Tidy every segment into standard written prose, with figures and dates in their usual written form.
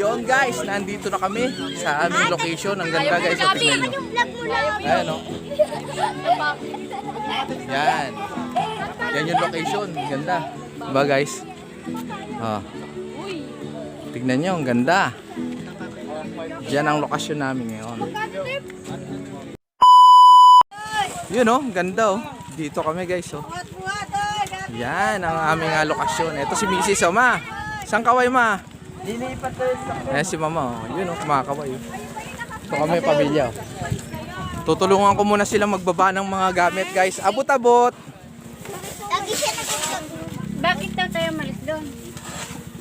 Yun guys, nandito na kami sa aming location. Ang ganda guys, so tingnan nyo. Ayan o. Yan. Yan yung location. Ang ganda. Diba guys? Oh. Tignan nyo, ang ganda. Diyan ang lokasyon namin ngayon. Yun o, ang ganda o. Dito kami guys o. Yan ang aming lokasyon. Ito si Mrs. o ma. Saan kaway ma? Lilipat ko sa... Ayan si mama o. Yun o, kumakaway o. Ito kami pamilya o. Tutulungan ko muna sila magbaba ng mga gamit guys. Abot-abot. Bakit daw tayo malis doon?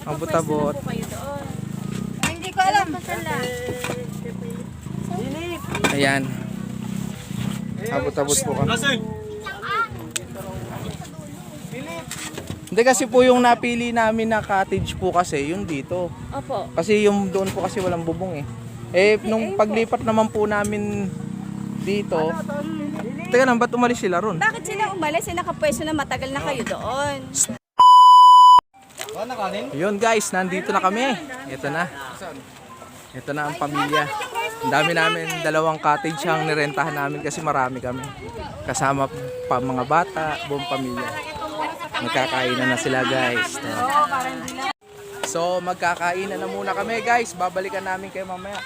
Abot-abot. Kayo doon. Hindi ko alam. Ayan. Abot-abot po kami. Hindi kasi po yung napili namin na cottage po kasi yung dito. Opo. Kasi yung doon po kasi walang bubong eh. Eh nung paglipat naman po namin dito. Teka lang, ba't umalis sila ron? Bakit sila umalis? Sila nakapwesto na matagal na kayo doon. Yun guys, nandito na kami. Ito na. Ito na ang pamilya. Ang dami namin, 2 cottage ang nirentahan namin kasi marami kami. Kasama pa mga bata, buong pamilya. Magkakainan na sila guys. So magkakainan na muna kami guys. Babalikan namin kayo mamaya.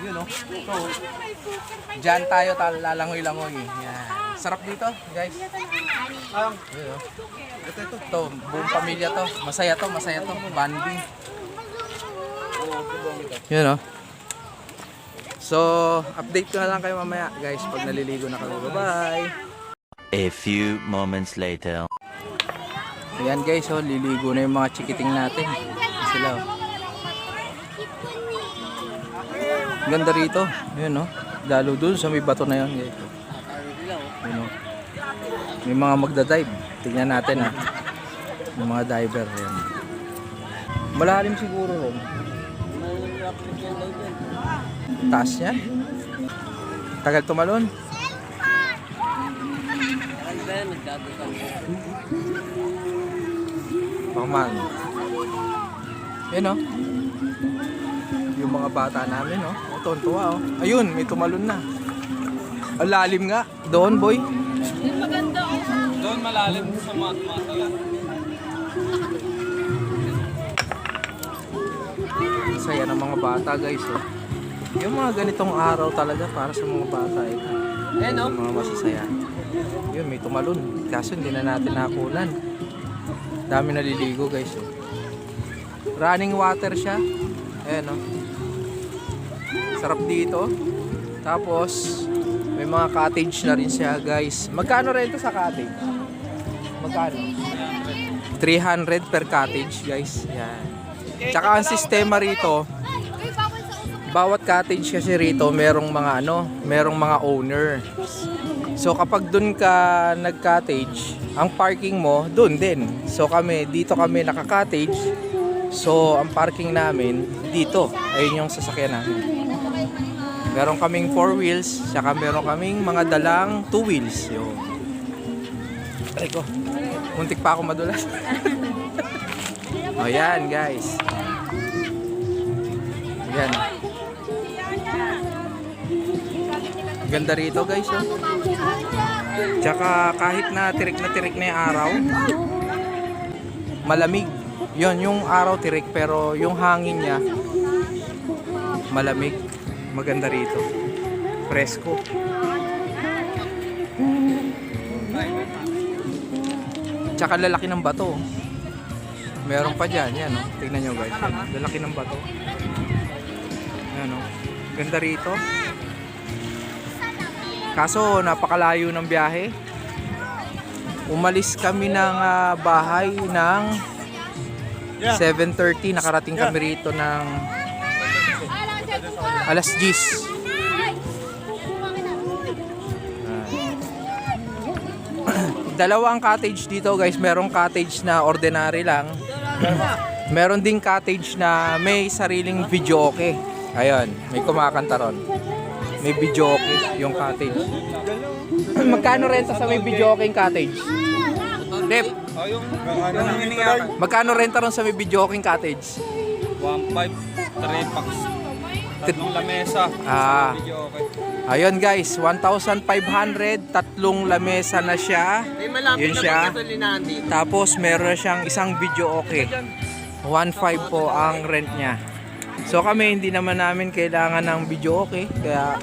Yun o. Ito. Diyan tayo lalangoy-langoy. Yan. Sarap dito guys. Yun o. Ito. Buong pamilya to. Masaya to. Banding. Yun o. So update ko na lang kayo mamaya guys pag naliligo na kami. Bye-bye. A few moments later. Ayan guys, oh, liligo na yung mga chikiting natin. Sila, oh. Ganda rito. Ayan, oh. Lalo dun sa may bato na yun, guys. Ayan, oh. May mga magdadive. Tingnan natin, ah. Yung mga diver. Ayan. Malalim siguro, oh. Taas niya. Tagal tumalon. Paman. Yan o. Yung mga bata namin o. Ito, tuwa o. Ayun, may tumalon na. Ang lalim nga. Doon, boy. Maganda o. Doon malalim sa mga tumatala. Saya ng mga bata guys o. Yung mga ganitong araw talaga para sa mga bata eh. Ayan o. Mga masasaya. Yun, may tumalon. Kaso hindi na natin nakulan. Dami naliligo guys oh. Running water siya. Ayan oh. Sarap dito. Tapos may mga cottage na rin siya guys. Magkano rento sa cottage? Magkano? 300 per cottage guys. Yan. Tsaka ang sistema rito, bawat cottage kasi rito merong mga merong mga owner. So kapag dun ka nag-cottage, ang parking mo dun din. So dito kami naka-cottage. So ang parking namin dito. Ayun yung sasakyan namin. Meron kaming 4 wheels, saka meron kaming mga dalang 2 wheels. Yun. Aray ko. Muntik pa ako madulas. O yan guys. Yan. Ganda rito guys oh. Tsaka kahit na tirik na yung araw, malamig. Yon yung araw tirik pero yung hangin niya malamig. Maganda rito. Presko. Tsaka lalaki ng bato. Meron pa dyan. Yan oh. Tingnan nyo guys. Lalaki ng bato. Yan oh. Ganda rito. Kaso napakalayo ng biyahe. Umalis kami ng bahay ng 7:30. Nakarating kami rito ng alas 10. Dalawang cottage dito guys. Merong cottage na ordinary lang. Meron ding cottage na may sariling videoke. Ayun, may kumakanta ron. May videoke yung cottage. Magkano renta sa may videoke yung cottage? Dep, magkano renta ron sa may videoke yung cottage? 1.5. 3 packs. Tatlong lamesa. Ah. Video okay. Ayun guys, 1,500, tatlong lamesa na siya. Yun siya. Tapos meron siyang isang video okay. 1,500 po ang rent niya. So kami hindi naman namin kailangan ng video okay, kaya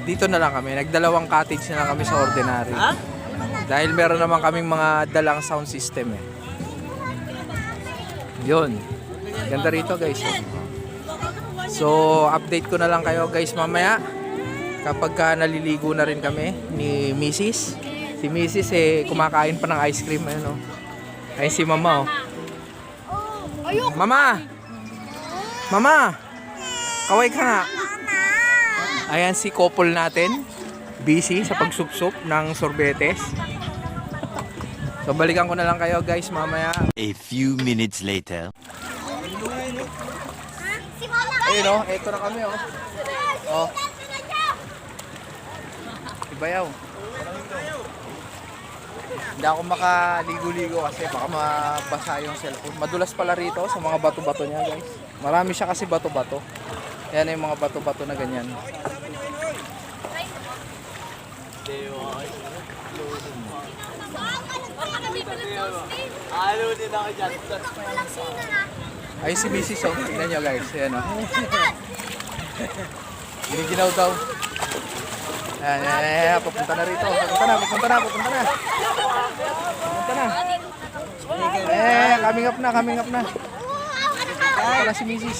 dito na lang kami. Nagdalawang cottage na lang kami sa ordinary. Dahil meron naman kaming mga dalang sound system eh. Yun. Ganda rito guys. So update ko na lang kayo guys mamaya. Kapag ka naliligo na rin kami ni Mrs. Si Mrs. kumakain pa ng ice cream. Ayun, ayun si Mama. Mama! Mama! Kaway ka nga. Ayan si couple natin. Busy sa pagsupsup ng sorbetes. So balikan ko na lang kayo guys mamaya. A few minutes later. Ayun eto na kami Ibayaw. Hindi ako makaligo-ligo kasi baka mabasa yung cellphone. Madulas pala rito sa mga bato-bato niya guys. Marami siya kasi bato-bato. Yan yung mga bato-bato na ganyan. Ay si Mrs. Tingnan nyo guys. Ayan Giniginaw daw. Ayan, papunta na rito. Papunta na. Papunta na. Coming up na. Wala si Mrs.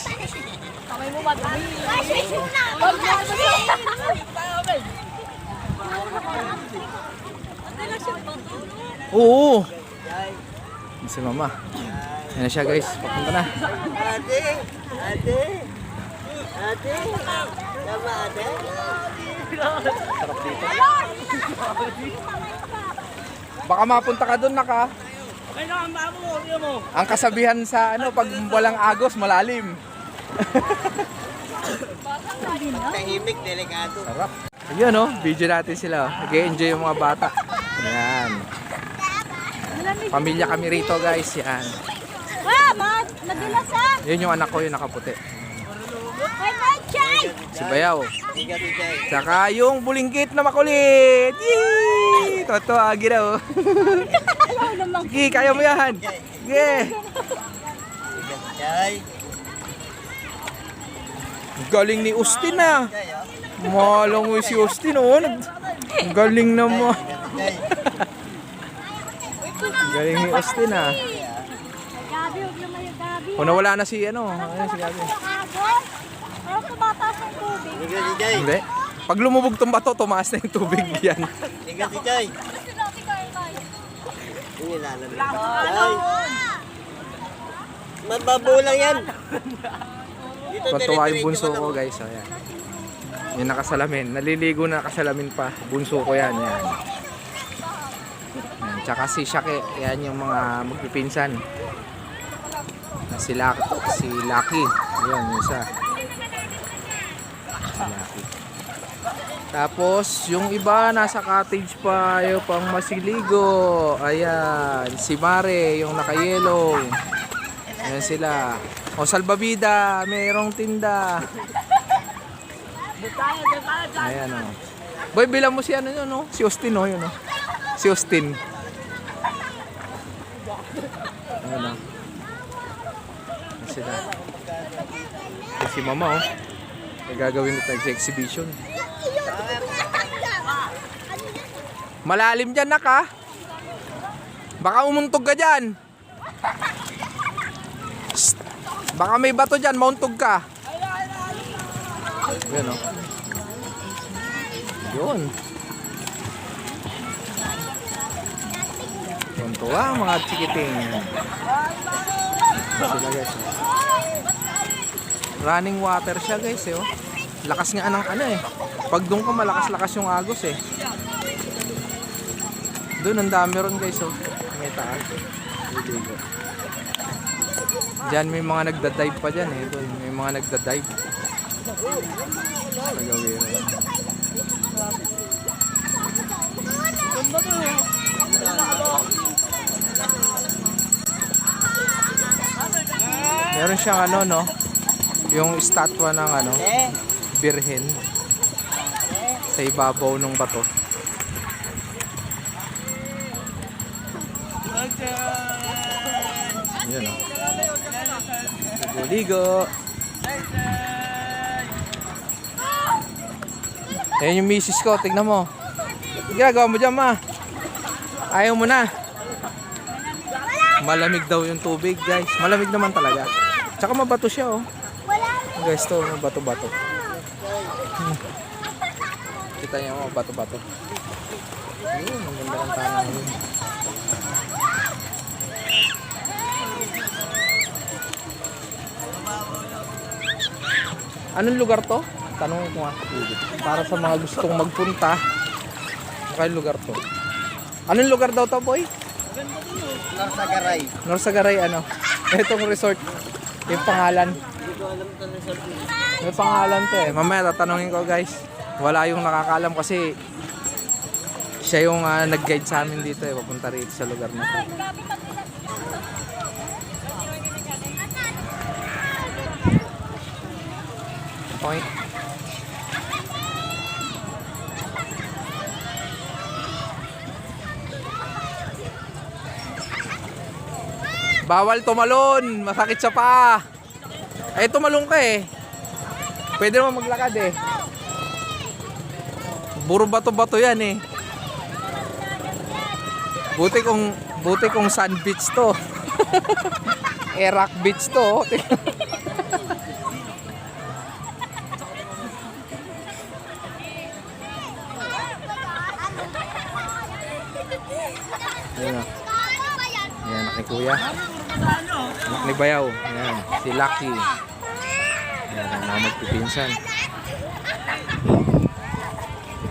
Oo. Si Mama. Yan na siya guys. Papunta na. Ate, tama ate. Sarap dito. Baka mapunta ka doon naka. Ang kasabihan sa pag walang agos, malalim. Tahimik, delikado. Sarap. Ayun video natin sila. Nag-enjoy yung mga bata. Yan. Pamilya kami rito guys. Yan. Nadulas Yun yung anak ko, yung nakaputi. Chay! Si Bayaw. Ingat ikaw. Saka yung bulingkit na makulit. Yee! Toto, agi daw. Sige, kaya mo yan. Sige. Jay. Galing ni Austin ah. Malang mo si Austin Galing naman. Galing ni Austin ah. Gabi, huwag naman yung Gabi. Kung nawala na si ayun si Gabi. Pero tumataas ng tubig. Ingat si Jay. Hindi. Pag lumubog tong bato, tumaas na yung tubig yan. Ingat si Jay. Hindi lalala. Jay. Mababaw lang yan. Dito Patuwa yung bunso ko guys. Ayan. Yung nakasalamin. Naliligo na nakasalamin pa. Bunso ko yan. Yan. Tsaka si Shake. Yan yung mga magpipinsan. Si Lucky. Yan yung isa. Si Lucky. Tapos yung iba nasa cottage pa. Ayaw pang masiligo. Ayan. Si Mare. Yung naka-yellow. Ayan sila. O salbabida, mayroong tinda. Ayan Boy, bilang mo si si Austin yun Si Austin. Ayan Ayan sila. Si Mama May gagawin ito sa exhibition. Malalim dyan naka. Baka umuntog ka dyan. Baka may bato dyan, mauntog ka. Yan Yun. Tuntua mga chikiting. Sila guys. Running water siya guys Lakas nga ng Pag doon ka malakas-lakas yung agos Doon ang dami ron guys May taas. Diyan may mga nagda-dive pa dyan Doon may mga nagda-dive. Nagawin. Meron siyang Yung estatwa ng ano, birhen sa ibabaw ng bato. Yan o. Ligo-ligo. Ayan yung misis ko, tignan mo. Ginagawa mo dyan, ma. Ayaw mo na. Malamig daw yung tubig, guys. Malamig naman talaga. Tsaka mabato siya, oh. Guys, to, mabato-bato. Kita niyo, mabato-bato. Yun, ang ganda ng tanang yun. Anong lugar to? Tanong ko nga. Para sa mga gustong magpunta. Anong lugar to? Anong lugar daw to, boy? Narsagaray. Norsagaray, ano? Itong resort. Yung pangalan. Hindi ko alam ito resort. May pangalan to eh. Mamaya tatanungin ko, guys. Wala yung nakakaalam kasi siya yung nag-guide sa amin dito eh. Papunta rito sa lugar na to. Point. Bawal tumalon, masakit sa paa. Ay, tumalon ka eh. Pwede naman maglakad eh. Puro bato-bato yan eh. Buti kung sand beach to. Rock beach to. Ayan o. Ayan, anak ni Kuya. Anak ni Bayaw. Ayan, si Lucky. Ayan, ang mga magpipinsan.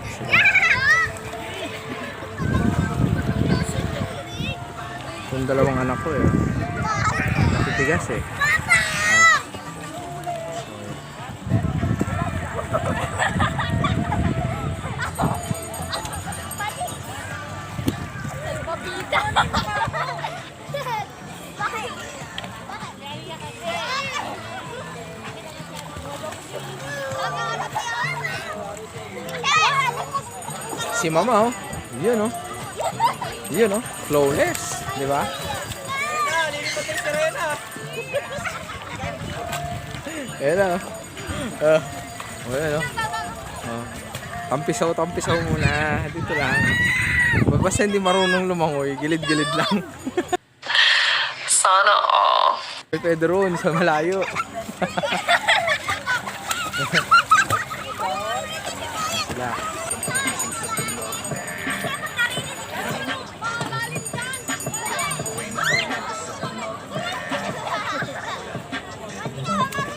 Sila. Yung dalawang anak ko eh. Titigas eh. Si Mama oh. Yun oh. Yun oh. Flawless. Di ba? Ayan oh. Ayan oh. Tampisaw muna. Dito lang. Basta hindi marunong lumangoy. Gilid-gilid lang. Sana all. Pwede roon sa malayo. Sila.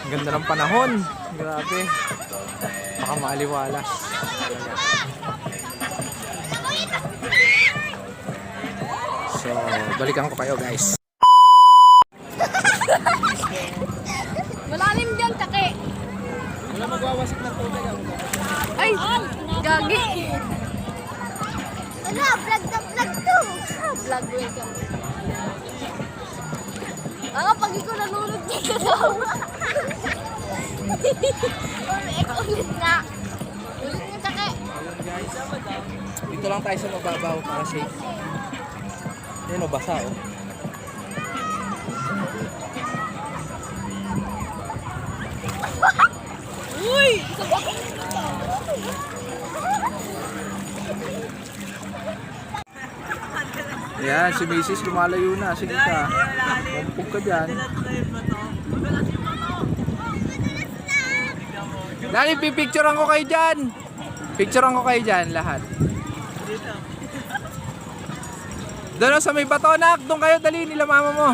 Ang ganda ng panahon. Grabe. Baka maaliwalas. So, balikan ko kayo guys. Malalim dyan, take. Wala magwawasak ng tubig. Ay, gagi. Ano, vlog na vlog to. Vlog ka. Pag ikaw nalulog dito daw. Ulit na. Ulit na, take. Ayun guys. Dito lang tayo sa mababaw para safe. Yan o, basa o. Uy! Yan, si Mrs. lumalayo na. Sige ka. Pumpog ka dyan. Dali, pipicturean ko kayo dyan. Picturean ko kayo dyan lahat. Doon sa may bato, nak. Doon kayo, dali nila mama mo.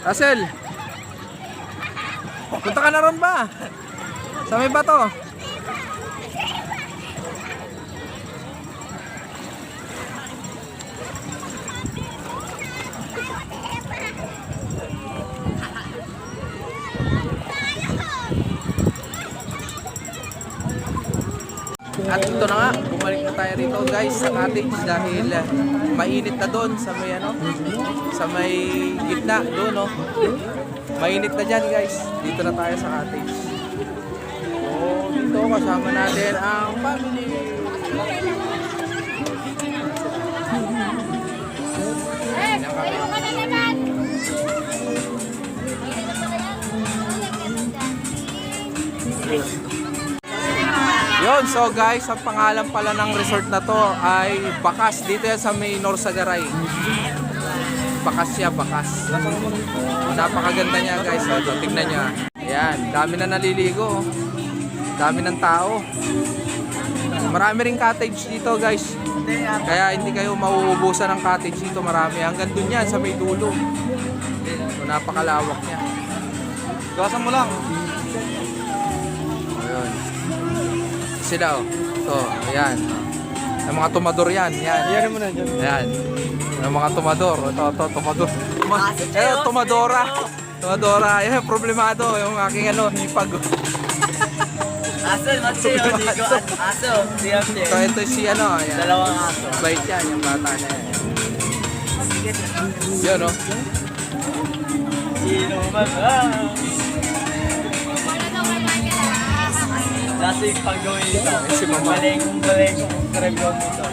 Russell. Punta ka na ron ba? Sa may bato. At ito na nga, bumalik na tayo rito guys sa cottage dahil mainit na doon sa may sa may gitna doon no. Mainit na dyan guys. Dito na tayo sa cottage. So dito kasama natin ang family. Tayo ka na naman. Yun, so guys, ang pangalan pala ng resort na to ay Bakas. Dito yan sa may Norsagaray. Bakas siya, Bakas. Napakaganda niya guys. So, tignan niya. Ayan, dami na naliligo. Dami ng tao. Marami ring cottage dito guys. Kaya hindi kayo mauubusan ng cottage dito. Marami. Hanggang dun yan sa may dulo. So, napakalawak niya. Gawasan mo lang. Ayun. Sila oh. So, ayan. Yung mga tumador yan. Yan. Iyan mo na dyan. Ayan. Yung mga tumador. Ito, tumador. Tumadora. Tumadora. Ayan, problemado. Yung aking hipag. Aso, matse yun. Aso, siyempre. So, ito si ayan. Dalawang aso. Bait yan, yung bata na yan. Yun, no? Sino man? Nasa yung pag-gawin ito. Si Mama. Balengkong kareblong ito.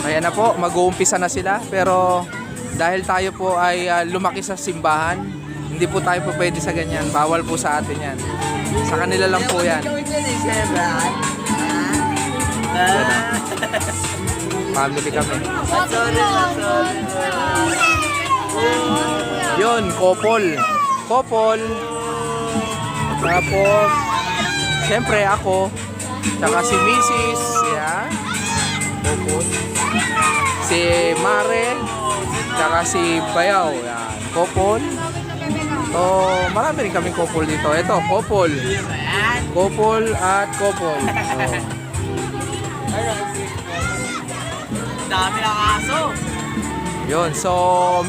Ayan na po, mag-uumpisa na sila. Pero dahil tayo po ay lumaki sa simbahan, hindi po tayo po pwede sa ganyan. Bawal po sa atin yan. Sa kanila lang po yan. Family kami. Yun, couple. Tapos, siyempre ako, tsaka si Mrs. Yan. Couple. Si Mare, tsaka si Bayaw. Yan, couple. So, marami rin kaming couple dito. Ito, couple. Couple at couple. Dami ng aso. Yun, so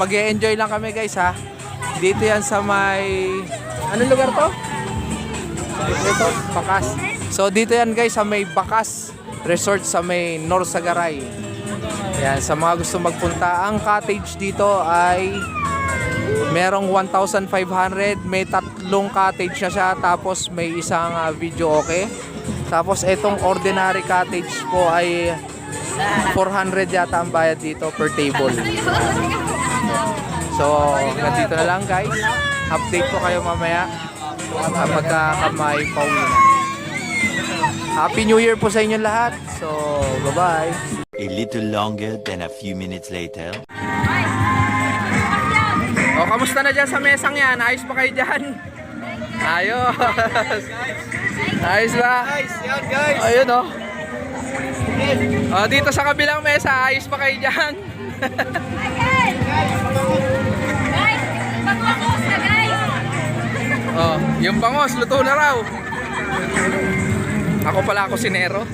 mag-e-enjoy lang kami guys ha. Dito yan sa may... Anong lugar to? Ito, Bakas. So dito yan guys sa may Bakas Resort sa may Norsagaray. Yan, sa mga gusto magpunta. Ang cottage dito ay merong 1,500. May 3 cottage na siya. Tapos may isang video okay. Tapos itong ordinary cottage po ay 400 yata ang bayad dito per table. So, ganito na lang guys. Update ko kayo mamaya kapag kamay pauwi na. Happy New Year po sa inyo lahat. So, bye-bye. A little longer than a few minutes later. O, kamusta na dyan sa mesang yan? Ayos pa kayo dyan? Ayos. Ayos ba? Guys, yan guys. Ayun o. Dito sa kabilang mesa, ayos pa kayo dyan? Guys, pagpapos na guys. Oh, yung bangos, luto na raw. Ako pala kusinero.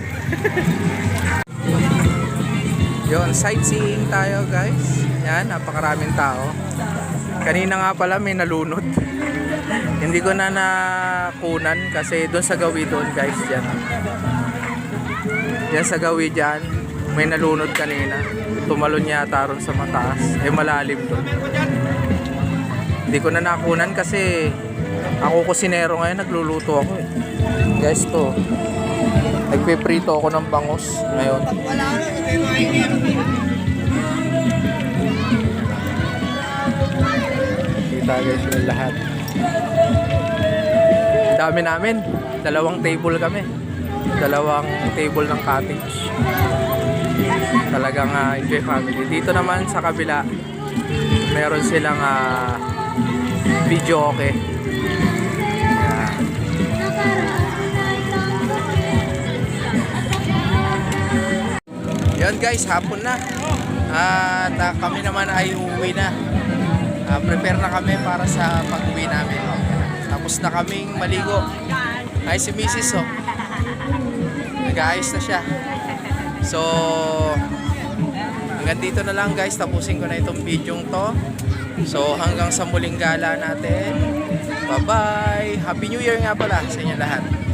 Yun, sightseeing tayo guys. Yan, napakaraming tao. Kanina nga pala may nalunod. Hindi ko na nakunan kasi doon sa gawi doon guys. Yan sa gawi dyan, may nalunod kanina. Tumalon yata ron sa mataas. Malalim doon. Hindi ko na nakunan kasi ako kusinero ngayon, nagluluto ako eh. Guys to, nagpiprito ako ng bangos ngayon. Kita guys yung lahat. Dami namin. 2 table kami. 2 table ng cottage. Talagang enjoy family. Dito naman sa kabila, meron silang video okay. Yan guys, hapon na. At kami naman ay uuwi na. Prepare na kami para sa pag-uwi namin. Tapos na kaming maligo. Ay si Mrs. oh. Nag-aayos na siya. So, hanggang dito na lang guys. Tapusin ko na itong video to. So, hanggang sa muling gala natin. Bye-bye! Happy New Year nga pala sa inyo lahat.